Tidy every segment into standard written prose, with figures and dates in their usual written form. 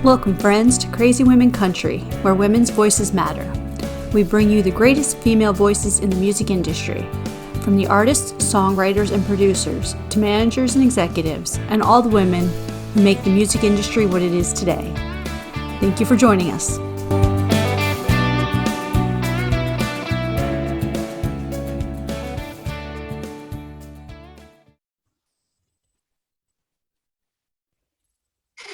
Welcome, friends, to Crazy Women Country, where women's voices matter. We bring you the greatest female voices in the music industry, from the artists, songwriters, and producers, to managers and executives, and all the women who make the music industry what it is today. Thank you for joining us.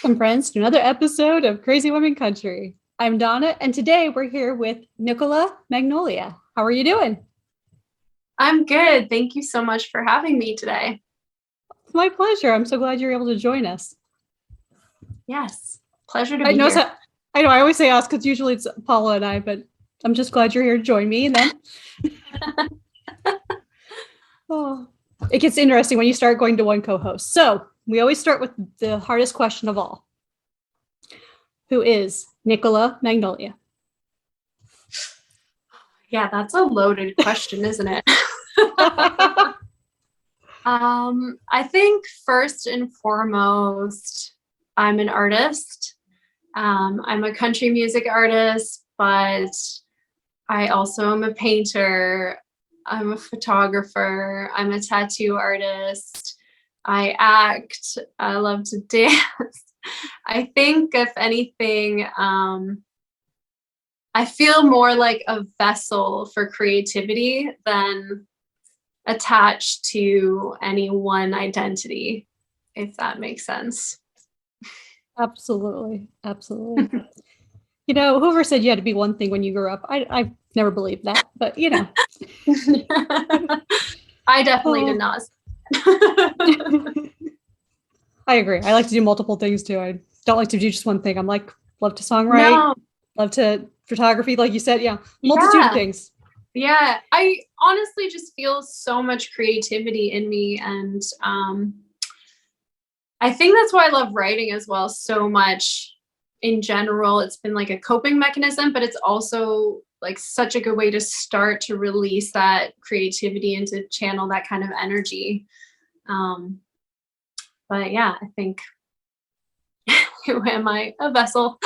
Welcome, friends, to another episode of Crazy Women Country. I'm Donna, and today we're here with Nickola Magnolia. How are you doing? I'm good. Thank you so much for having me today. It's my pleasure. I'm so glad you're able to join us. Yes, pleasure to be here. I know I always say us because usually it's Paula and I, but I'm just glad you're here to join me. And then it gets interesting when you start going to one co-host. So we always start with the hardest question of all. Who is Nickola Magnolia? Yeah, that's a loaded question, isn't it? I think first and foremost, I'm an artist. I'm a country music artist, but I also am a painter. I'm a photographer. I'm a tattoo artist. I act. I love to dance. I think, if anything, I feel more like a vessel for creativity than attached to any one identity, if that makes sense. Absolutely. You know, whoever said you had to be one thing when you grew up, I never believed that, but you know. I definitely did not. I agree. I like to do multiple things too. I don't like to do just one thing. I'm like, love to songwrite, love to photography, like you said. Yeah, multitude of things. Yeah, I honestly just feel so much creativity in me, and I think that's why I love writing as well so much. In general, it's been like a coping mechanism, but it's also like such a good way to start to release that creativity and to channel that kind of energy. But yeah, I think, who am I? A vessel.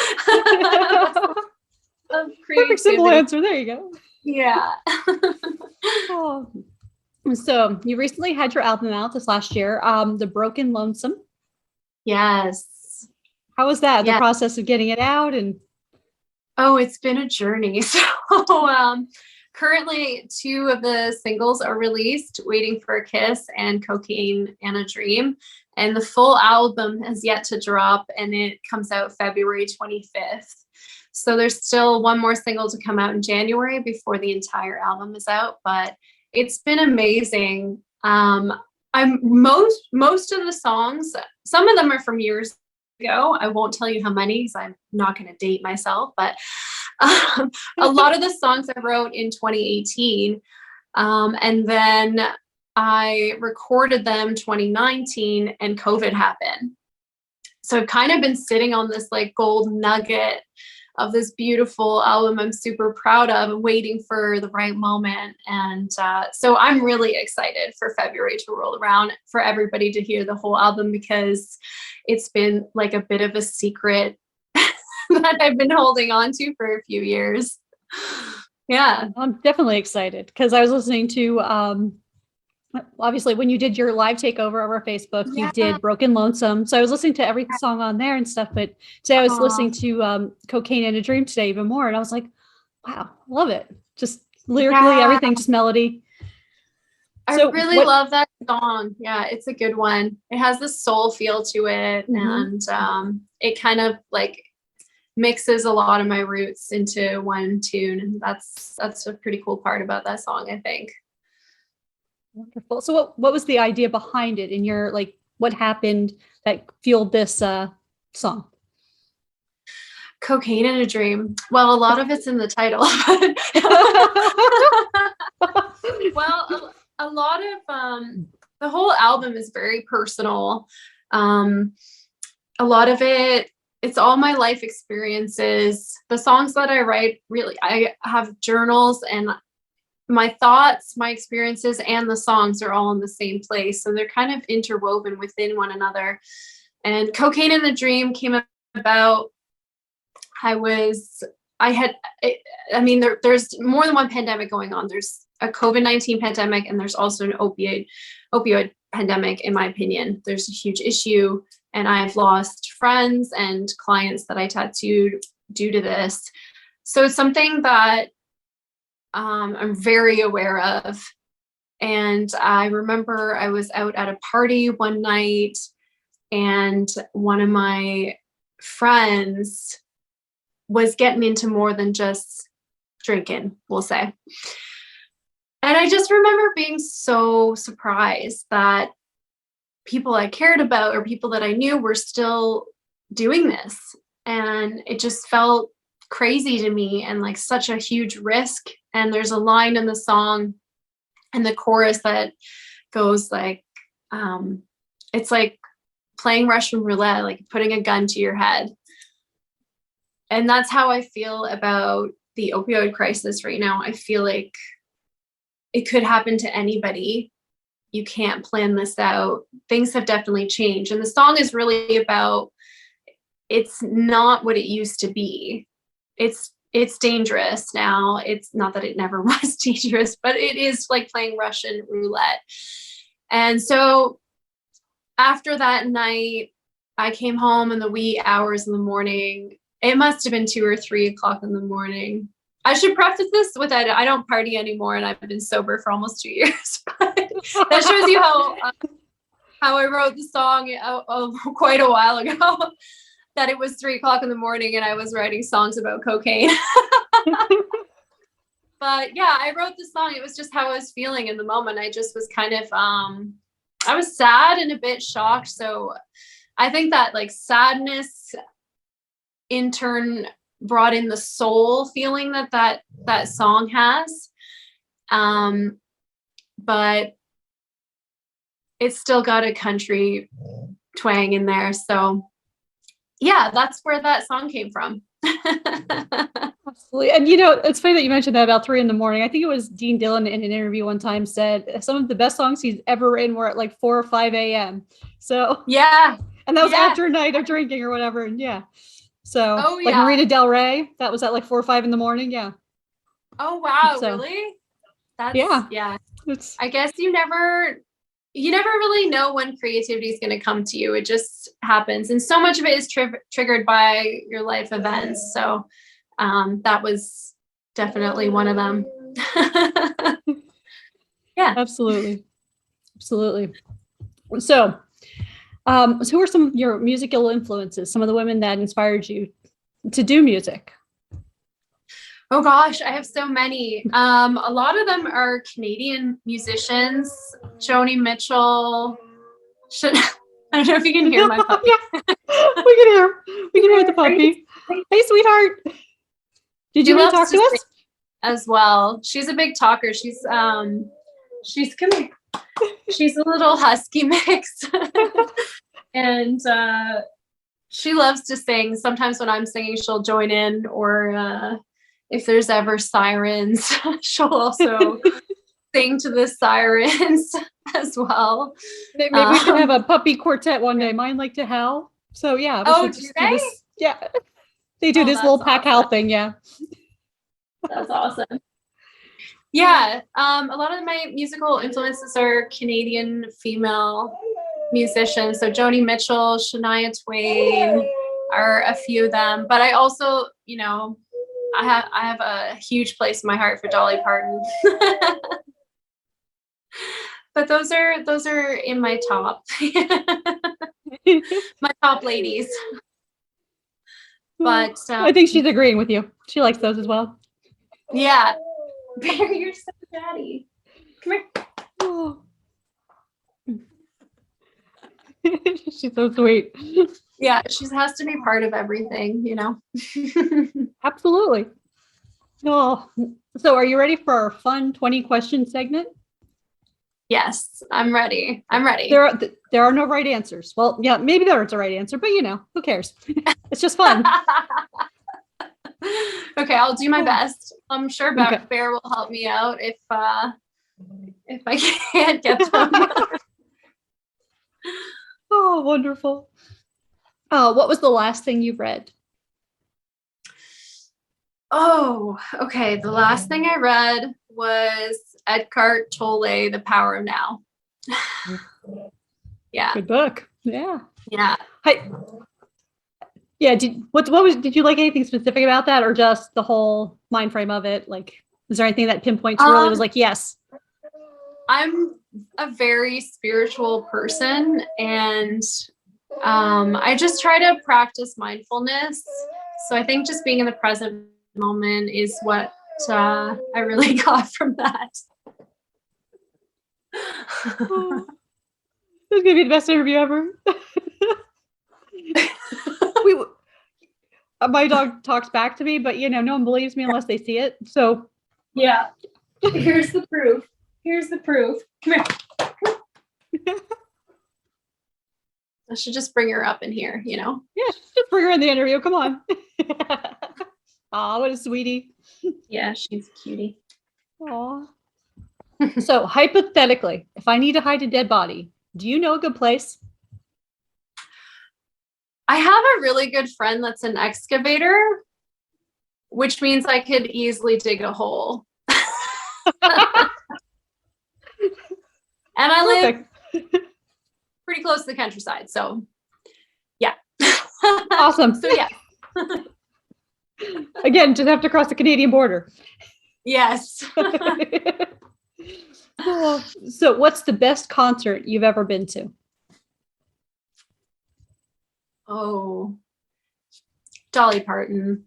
Of Perfect simple answer. There you go. Yeah. So you recently had your album out this last year, The Broken Lonesome. Yes. How was that? The process of getting it out? And it's been a journey. So currently 2 of the singles are released, Waiting for a Kiss and Cocaine and a Dream. And the full album has yet to drop, and it comes out February 25th. So there's still one more single to come out in January before the entire album is out, but it's been amazing. I'm most of the songs, some of them are from years ago. I won't tell you how many because I'm not going to date myself, but a lot of the songs I wrote in 2018, and then I recorded them 2019 and COVID happened. So I've kind of been sitting on this like gold nugget of this beautiful album I'm super proud of and waiting for the right moment. And so I'm really excited for February to roll around, for everybody to hear the whole album, because it's been like a bit of a secret that I've been holding on to for a few years. Yeah. I'm definitely excited because I was listening to, obviously when you did your live takeover over Facebook, you did Broken Lonesome. So I was listening to every song on there and stuff, but today I was listening to Cocaine and a Dream today even more. And I was like, wow, love it. Just lyrically, everything, just melody. I really love that song. Yeah, it's a good one. It has this soul feel to it. And it kind of like mixes a lot of my roots into one tune. And that's a pretty cool part about that song, I think. Wonderful. So what was the idea behind it, and your like what happened that fueled this song? Cocaine and a Dream. Well, a lot of it's in the title. Well, a lot of the whole album is very personal. A lot of it's all my life experiences. The songs that I write, really, I have journals, and my thoughts, my experiences, and the songs are all in the same place. So they're kind of interwoven within one another. And Cocaine and the Dream came about there's more than one pandemic going on. There's a COVID-19 pandemic, and there's also an opioid pandemic. In my opinion, there's a huge issue, and I've lost friends and clients that I tattooed due to this. So it's something that I'm very aware of. And I remember I was out at a party one night, and one of my friends was getting into more than just drinking, we'll say. And I just remember being so surprised that people I cared about or people that I knew were still doing this. And it just felt crazy to me and like such a huge risk. And there's a line in the song and the chorus that goes like, it's like playing Russian roulette, like putting a gun to your head. And that's how I feel about the opioid crisis right now. I feel like it could happen to anybody. You can't plan this out. Things have definitely changed. And the song is really about, it's not what it used to be. It's dangerous now. It's not that it never was dangerous, but it is like playing Russian roulette. And so after that night, I came home in the wee hours in the morning. It must have been 2 or 3 o'clock in the morning. I should preface this with that I don't party anymore, and I've been sober for almost 2 years. But that shows you how I wrote the song quite a while ago. That it was 3 o'clock in the morning and I was writing songs about cocaine. But yeah, I wrote the song. It was just how I was feeling in the moment. I just was kind of, I was sad and a bit shocked. So I think that like sadness in turn brought in the soul feeling that song has. But it's still got a country twang in there. So yeah, that's where that song came from. Absolutely. And it's funny that you mentioned that about 3 a.m. I think it was Dean Dillon in an interview one time said some of the best songs he's ever written were at like 4 or 5 a.m. So yeah. And that was after a night of drinking or whatever. And yeah. So like Marina Del Rey, that was at like 4 or 5 a.m. Yeah. Oh wow, so, really? That's yeah. I guess you never really know when creativity is going to come to you. It just happens. And so much of it is triggered by your life events. So that was definitely one of them. Yeah. Absolutely. So who are some of your musical influences? Some of the women that inspired you to do music? Oh gosh, I have so many. A lot of them are Canadian musicians. Joni Mitchell. I don't know if you can hear my puppy. Yeah. We can hear the puppy. Hey, sweetheart. Did you want to talk to us? As well. She's a big talker. She's a little husky mix. And she loves to sing. Sometimes when I'm singing, she'll join in, or if there's ever sirens, she'll also sing to the sirens as well. Maybe we should have a puppy quartet one day. Mine like to howl. So yeah. Oh, do they? Yeah. They do this little pack howl thing. Yeah. That's awesome. Yeah. A lot of my musical influences are Canadian female musicians. So Joni Mitchell, Shania Twain are a few of them. But I also, I have a huge place in my heart for Dolly Parton. But those are in my top. My top ladies. But I think she's agreeing with you. She likes those as well. Yeah. Bear, you're so chatty. Come here. Oh. She's so sweet. Yeah, she has to be part of everything, Absolutely. Oh, so are you ready for our fun 20 question segment? Yes, I'm ready. There are no right answers. Well, yeah, maybe there's a right answer, but who cares? It's just fun. Okay, I'll do my best. I'm sure Bear will help me out if I can't get them. Oh, wonderful. What was the last thing you read? Oh, okay. The last thing I read was Eckhart Tolle, The Power of Now. Yeah. Good book. Yeah. Yeah. Hi. Yeah. Did you like anything specific about that, or just the whole mind frame of it? Like, is there anything that pinpoints really was like, yes? I'm a very spiritual person, and I just try to practice mindfulness. So I think just being in the present moment is what I really got from that. Oh, this is gonna be the best interview ever. My dog talks back to me, but no one believes me unless they see it. So yeah, here's the proof. Here's the proof. Come here. I should just bring her up in here, Yeah, just bring her in the interview. Come on. Aw, what a sweetie. Yeah, she's a cutie. Aw. So hypothetically, if I need to hide a dead body, do you know a good place? I have a really good friend that's an excavator, which means I could easily dig a hole. And I live pretty close to the countryside, so yeah. Awesome. So yeah. Again, just have to cross the Canadian border. Yes. Oh, so what's the best concert you've ever been to? Oh, Dolly Parton.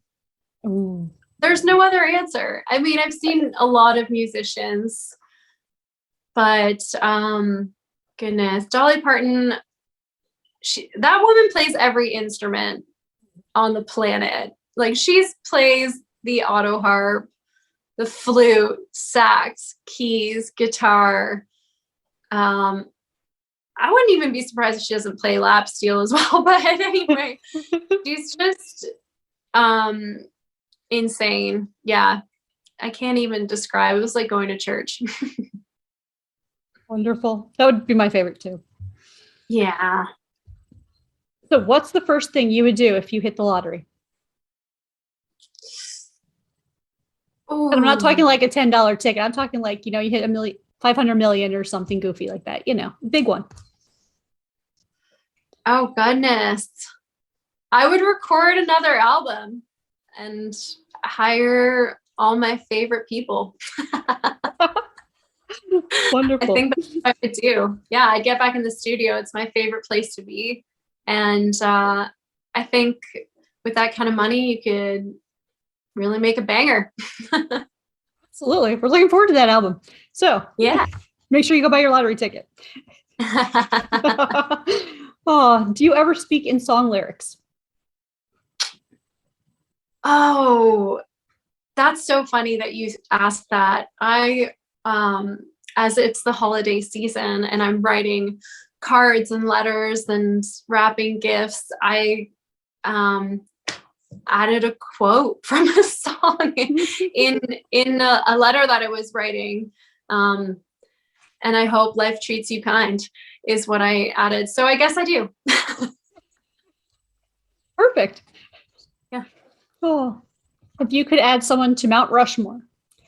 Ooh. There's no other answer. I mean, I've seen a lot of musicians, but goodness, Dolly Parton, that woman plays every instrument on the planet. Like, she plays the auto harp, the flute, sax, keys, guitar. I wouldn't even be surprised if she doesn't play lap steel as well. But anyway, she's just insane. Yeah, I can't even describe. It was like going to church. Wonderful. That would be my favorite too. Yeah. So what's the first thing you would do if you hit the lottery? Ooh. And I'm not talking like a $10 ticket. I'm talking like, you hit 500 million or something goofy like that, big one. Oh, goodness. I would record another album and hire all my favorite people. Wonderful. I think that's what I would do. Yeah, I'd get back in the studio. It's my favorite place to be. And I think with that kind of money, you could really make a banger. Absolutely. We're looking forward to that album. So yeah. Make sure you go buy your lottery ticket. Oh, do you ever speak in song lyrics? Oh, that's so funny that you asked that. As it's the holiday season and I'm writing cards and letters and wrapping gifts, I added a quote from a song in a letter that I was writing. And I hope life treats you kind is what I added. So I guess I do. Perfect. Yeah. Oh, if you could add someone to Mount Rushmore,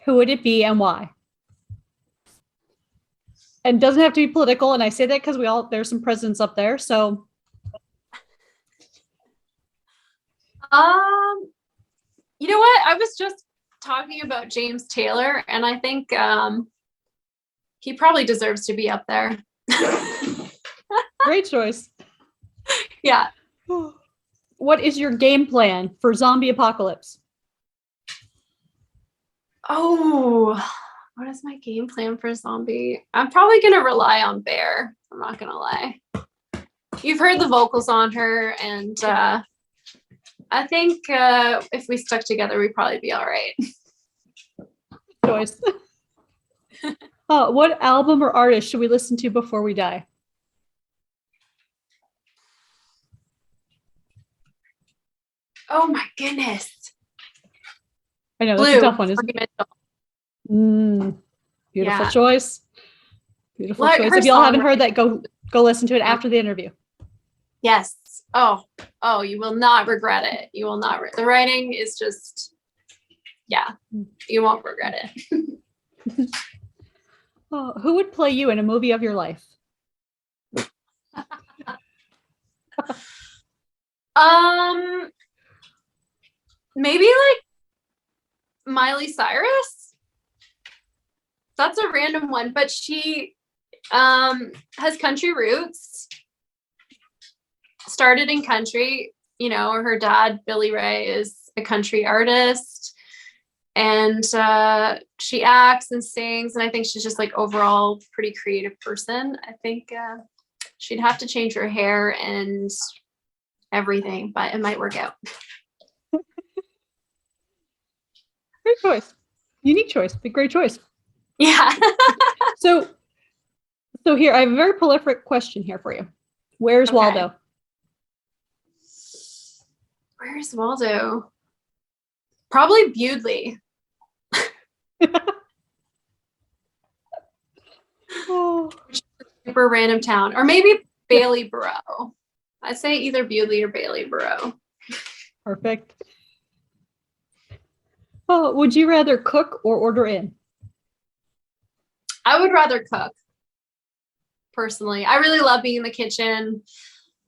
who would it be and why? And it doesn't have to be political. And I say that because there's some presidents up there. So. You know what? I was just talking about James Taylor, and I think he probably deserves to be up there. Great choice. Yeah. What is your game plan for zombie apocalypse? Oh, what is my game plan for zombie? I'm probably going to rely on Bear. I'm not going to lie. You've heard the vocals on her, and I think if we stuck together, we'd probably be all right. Choice. What album or artist should we listen to before we die? Oh my goodness. I know, Blue. that's a tough one, isn't it? Beautiful choice. Beautiful choice. If y'all haven't heard that, go listen to it after the interview. Yes. Oh, you will not regret it. You will not. The writing is just Yeah, you won't regret it. Oh, who would play you in a movie of your life? Maybe like Miley Cyrus. That's a random one, but she has country roots. Started in country, you know, her dad, Billy Ray, is a country artist. And she acts and sings, and I think she's just like overall pretty creative person. I think she'd have to change her hair and everything, but it might work out. Great choice. Unique choice. Big great choice. Yeah. So here, I have a very prolific question here for you. Where's Okay. Waldo? Where's Waldo? Probably Bewdley. Oh, Super random town. Or maybe Bailey Borough. I'd say either Bewdley or Bailey Borough. perfect. Oh, would you rather cook or order in? I would rather cook. Personally, I really love being in the kitchen.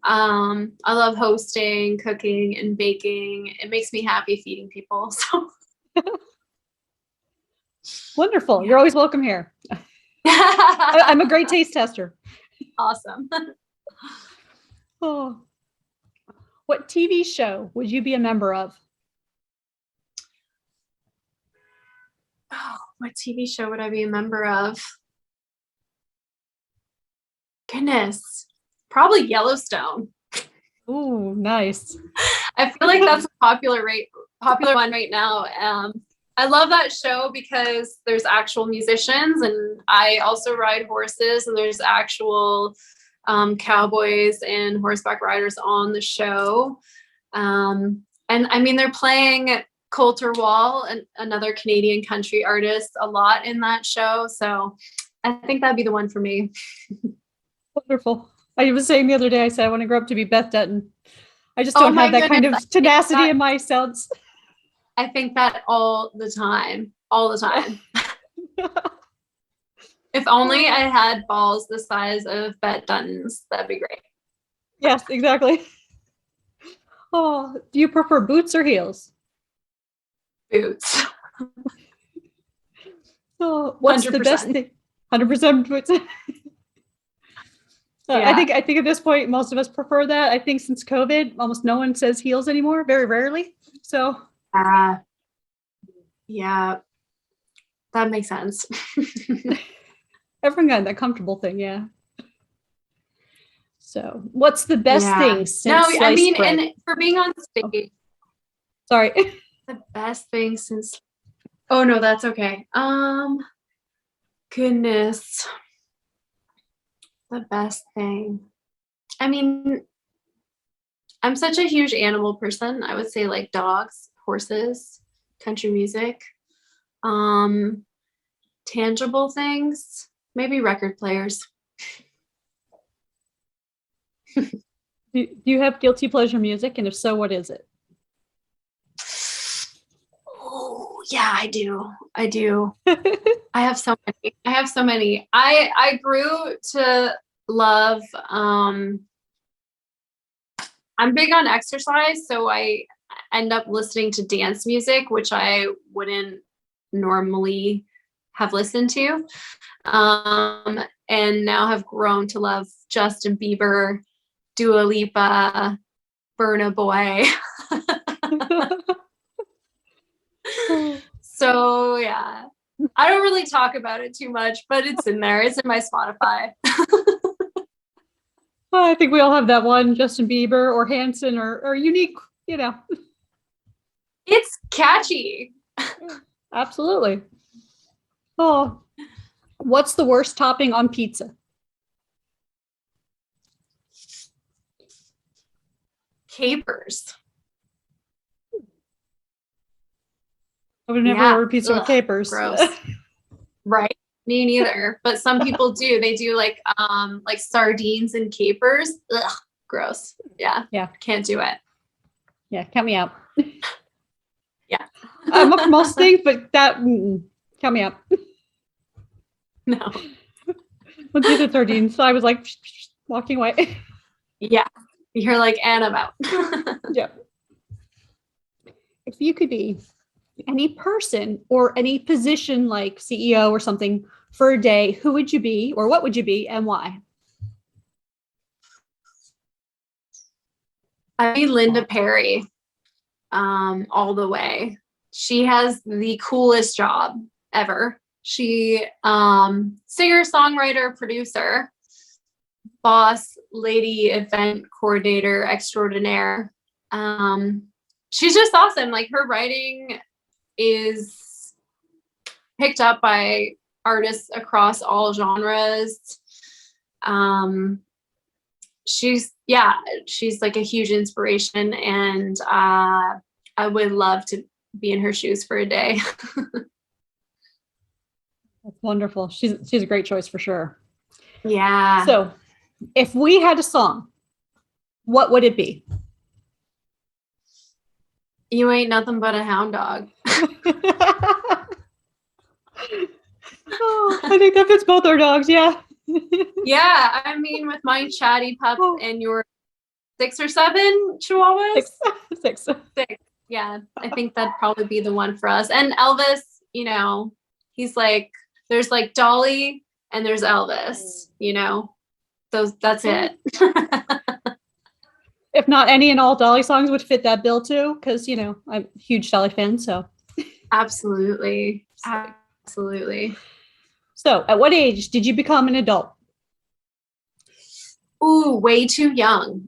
I love hosting, cooking, and baking. It makes me happy feeding people. So Wonderful. You're always welcome here. I'm a great taste tester. Awesome. Oh. What TV show would you be a member of? Oh, what TV show would I be a member of? Goodness, probably Yellowstone. Ooh, nice. I feel like that's a popular one right now. I love that show because there's actual musicians, and I also ride horses, and there's actual cowboys and horseback riders on the show. And I mean, they're playing Coulter Wall, and another Canadian country artist, a lot in that show. So I think that'd be the one for me. Wonderful. I was saying the other day, I said I want to grow up to be Beth Dutton. I just Oh don't my have that kind goodness, of tenacity in my cells. I think that all the time. If only I had balls the size of Bette Dutton's, that'd be great. Yes, exactly. Oh, do you prefer boots or heels? Boots. Oh, what's the best 100%. thing? 100% boots. Yeah. I think at this point, most of us prefer that. I think since COVID, almost no one says heels anymore, very rarely. So yeah, that makes sense. everyone got that comfortable thing, yeah. So what's the best thing since sliced bread? And for being on stage, Sorry. the best thing since, oh no, that's okay. Goodness. The best thing. I mean, I'm such a huge animal person. I would say like dogs, horses, country music. Tangible things, maybe record players. Do you have guilty pleasure music? And if so, what is it? Oh, yeah, I do. I have so many. I grew to love I'm big on exercise, so I end up listening to dance music, which I wouldn't normally have listened to. And now have grown to love Justin Bieber, Dua Lipa, Burna Boy. So yeah, I don't really talk about it too much, but it's in there. It's in my Spotify. I think we all have that one, Justin Bieber or Hanson or unique, you know. It's catchy. Absolutely. Oh, what's the worst topping on pizza? Capers. I would never order pizza with capers. Gross. Right. Me neither. But some people do. They do like sardines and capers. Ugh, gross. Yeah. Yeah. Can't do it. Yeah, count me out. Yeah. I'm up for most things, but that count me up. No. Once you said sardines, so I was like walking away. Yeah. You're like, and I'm out. Yeah. If you could be any person or any position like CEO or something for a day, who would you be or what would you be and why? I'd be Linda Perry, all the way. She has the coolest job ever. She singer, songwriter, producer, boss, lady, event coordinator extraordinaire. She's just awesome. Like her writing is picked up by artists across all genres. She's like a huge inspiration, and I would love to be in her shoes for a day. That's wonderful. She's a great choice for sure. Yeah. So if we had a song, what would it be? You ain't nothing but a hound dog. Oh, I think that fits both our dogs. Yeah. Yeah, I mean, with my chatty pup and your 6 or 7 chihuahuas. Six. Yeah, I think that'd probably be the one for us. And Elvis, you know, he's like, there's like Dolly and there's Elvis, you know, that's it. If not, any and all Dolly songs would fit that bill too, because, you know, I'm a huge Dolly fan. So Absolutely. Absolutely. So at what age did you become an adult? Ooh, way too young.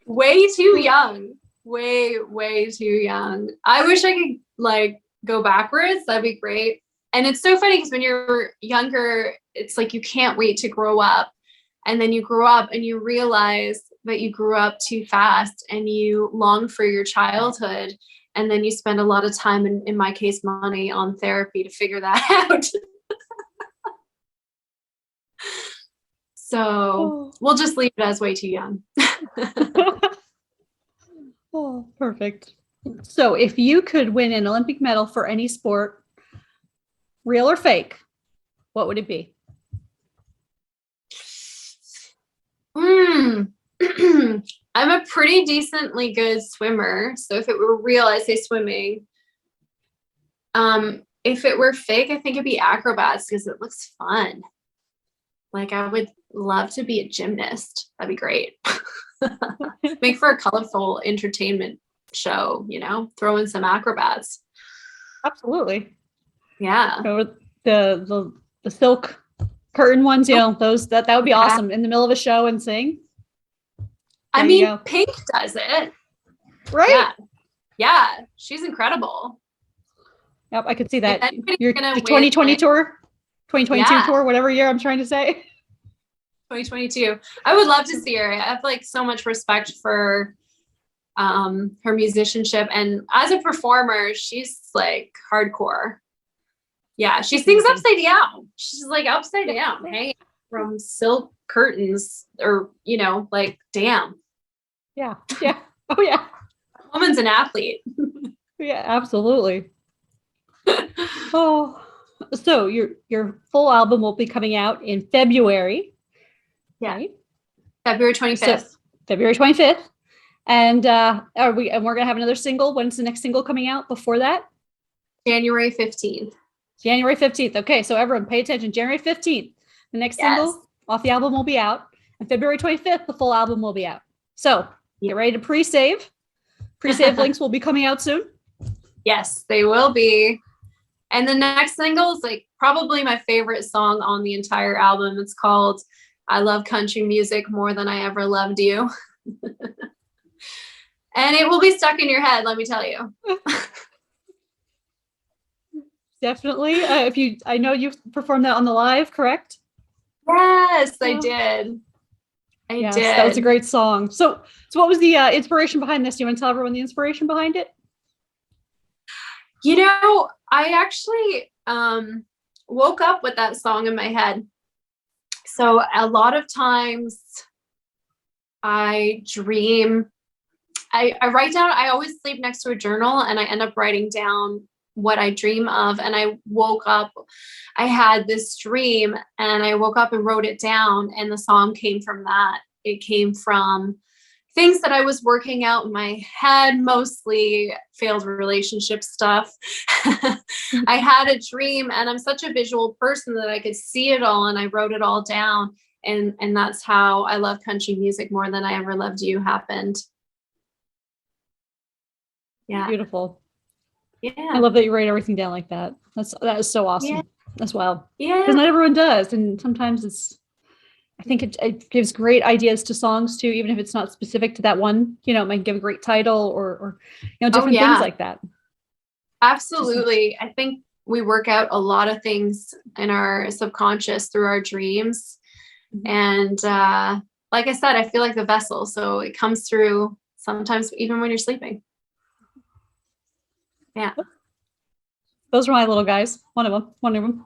Way too young. Way too young. I wish I could like go backwards. That'd be great. And it's so funny because when you're younger, it's like you can't wait to grow up. And then you grow up and you realize that you grew up too fast and you long for your childhood. And then you spend a lot of time, in my case, money on therapy to figure that out. So we'll just leave it as way too young. Oh, perfect. So if you could win an Olympic medal for any sport, real or fake, what would it be? I'm a pretty decently good swimmer. So if it were real, I'd say swimming. If it were fake, I think it'd be acrobats because it looks fun. Like I would love to be a gymnast. That'd be great. Make for a colorful entertainment show, you know, throw in some acrobats. Absolutely. Yeah. So the silk curtain ones, you know, those that would be awesome in the middle of a show and sing. I mean, Pink does it. Right? Yeah. She's incredible. Yep, I could see that. Your 2020 tour, 2022 tour, whatever year I'm trying to say. 2022. I would love to see her. I have like so much respect for her musicianship, and as a performer, she's like hardcore. Yeah, she sings upside down. She's like upside down, hanging from silk curtains, or you know, like damn. Yeah. Oh yeah. Woman's an athlete. Yeah, absolutely. Oh, so your full album will be coming out in February. Yeah. Right? February 25th. So, February 25th. And we're gonna have another single. When's the next single coming out before that? January 15th. January 15th. Okay, so everyone pay attention. January 15th. The next single off the album will be out. And February 25th, the full album will be out. So get ready to pre-save. Pre-save links will be coming out soon. Yes, they will be. And the next single is like probably my favorite song on the entire album. It's called I Love Country Music More Than I Ever Loved You. And it will be stuck in your head, let me tell you. Definitely. I know you've performed that on the live, correct? Yes, I did. I did. That was a great song. So what was the inspiration behind this? Do you want to tell everyone the inspiration behind it? You know, I actually woke up with that song in my head. So a lot of times I dream I write down, I always sleep next to a journal, and I end up writing down what I dream of. And I woke up, I had this dream, and I woke up and wrote it down, and the song came from that. It came from things that I was working out in my head, mostly failed relationship stuff. I had a dream, and I'm such a visual person that I could see it all, and I wrote it all down. And that's how I love country music more than I ever loved you happened. Yeah. Beautiful. Yeah. I love that you write everything down like that. That is so awesome. Yeah. As well. Yeah. Because not everyone does. And sometimes I think it gives great ideas to songs too, even if it's not specific to that one, it might give a great title or different things like that. Absolutely. I think we work out a lot of things in our subconscious through our dreams. And like I said, I feel like the vessel. So it comes through sometimes even when you're sleeping. Yeah. Those are my little guys. One of them.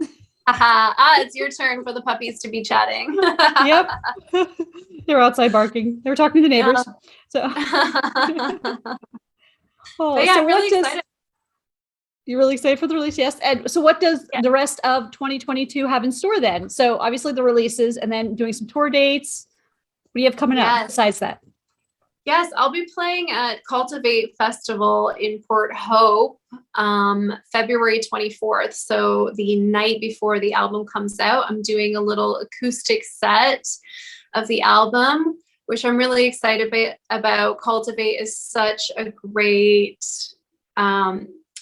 It's your turn for the puppies to be chatting. Yep. They're outside barking. They were talking to the neighbors. So, so yeah, I'm really excited. You're really excited for the release? Yes. And so what does the rest of 2022 have in store then? So obviously the releases and then doing some tour dates. What do you have coming up besides that? Yes, I'll be playing at Cultivate Festival in Port Hope, February 24th. So the night before the album comes out, I'm doing a little acoustic set of the album, which I'm really excited about. Cultivate is such a great,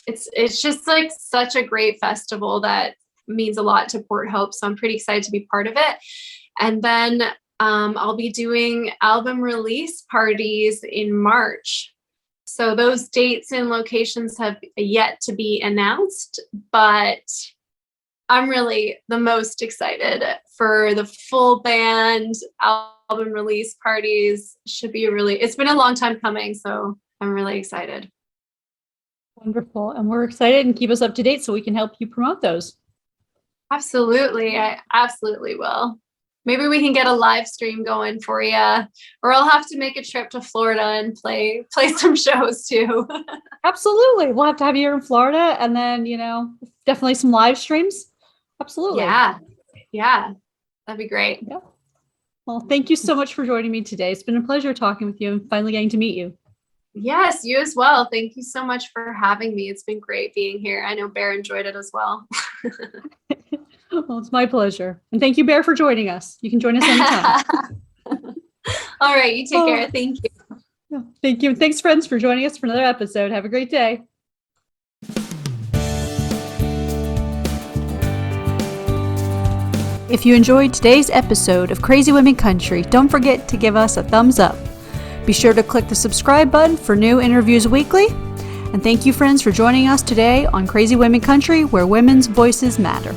it's just like such a great festival that means a lot to Port Hope. So I'm pretty excited to be part of it. And then I'll be doing album release parties in March. So those dates and locations have yet to be announced, but I'm really the most excited for the full band album release parties. It's been a long time coming, so I'm really excited. Wonderful. And we're excited, and keep us up to date so we can help you promote those. Absolutely. I absolutely will. Maybe we can get a live stream going for you, or I'll have to make a trip to Florida and play some shows too. Absolutely. We'll have to have you here in Florida, and then, definitely some live streams. Absolutely. Yeah. That'd be great. Yeah. Well, thank you so much for joining me today. It's been a pleasure talking with you and finally getting to meet you. Yes, you as well. Thank you so much for having me. It's been great being here. I know Bear enjoyed it as well. Well, it's my pleasure. And thank you, Bear, for joining us. You can join us anytime. All right. You take care. Thank you. Thank you. And thanks, friends, for joining us for another episode. Have a great day. If you enjoyed today's episode of Crazy Women Country, don't forget to give us a thumbs up. Be sure to click the subscribe button for new interviews weekly. And thank you, friends, for joining us today on Crazy Women Country, where women's voices matter.